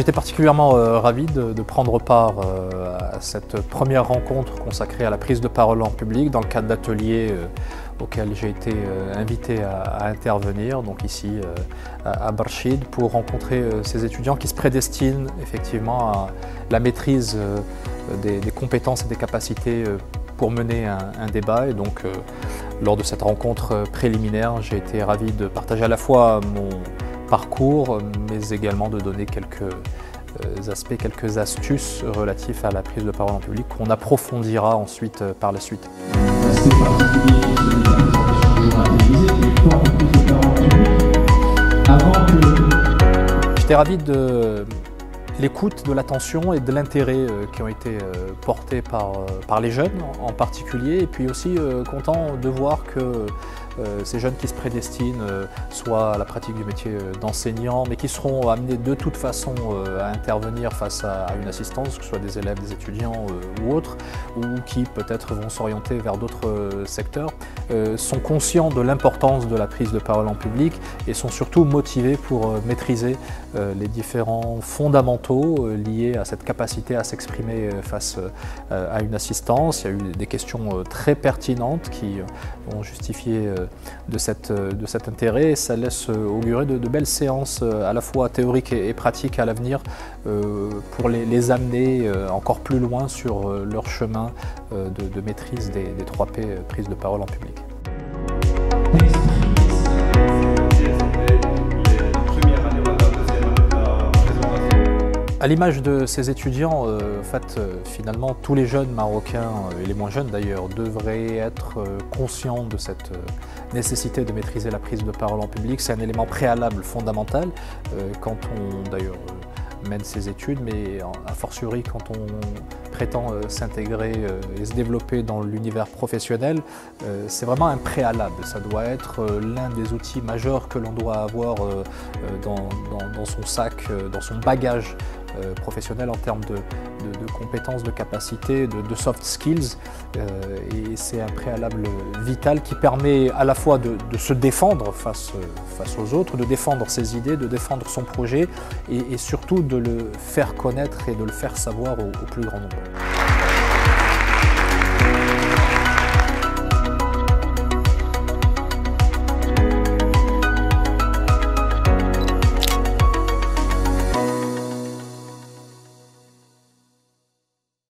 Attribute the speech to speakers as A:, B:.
A: J'étais particulièrement ravi de prendre part à cette première rencontre consacrée à la prise de parole en public dans le cadre d'ateliers auxquels j'ai été invité à intervenir, donc ici à Barchid, pour rencontrer ces étudiants qui se prédestinent effectivement à la maîtrise des compétences et des capacités pour mener un débat. Et donc lors de cette rencontre préliminaire, j'ai été ravi de partager à la fois mon parcours, mais également de donner quelques aspects, quelques astuces relatifs à la prise de parole en public qu'on approfondira ensuite par la suite. J'étais ravi de l'écoute, de l'attention et de l'intérêt qui ont été portés par les jeunes en particulier, et puis aussi content de voir que ces jeunes qui se prédestinent soit à la pratique du métier d'enseignant, mais qui seront amenés de toute façon à intervenir face à une assistance, que ce soit des élèves, des étudiants ou autres, ou qui peut-être vont s'orienter vers d'autres secteurs, sont conscients de l'importance de la prise de parole en public et sont surtout motivés pour maîtriser les différents fondamentaux liés à cette capacité à s'exprimer face à une assistance. Il y a eu des questions très pertinentes qui ont justifié de cet intérêt, et ça laisse augurer de belles séances à la fois théoriques et pratiques à l'avenir pour les amener encore plus loin sur leur chemin de maîtrise des 3 P, prise de parole en public. À l'image de ces étudiants, finalement, tous les jeunes Marocains, et les moins jeunes d'ailleurs, devraient être conscients de cette nécessité de maîtriser la prise de parole en public. C'est un élément préalable fondamental quand on, d'ailleurs, mène ses études, mais a fortiori quand on prétend s'intégrer et se développer dans l'univers professionnel, c'est vraiment un préalable. Ça doit être l'un des outils majeurs que l'on doit avoir dans son sac, dans son bagage professionnel en termes de compétences, de capacités, de soft skills, et c'est un préalable vital qui permet à la fois de se défendre face aux autres, de défendre ses idées, de défendre son projet et surtout de le faire connaître et de le faire savoir au plus grand nombre.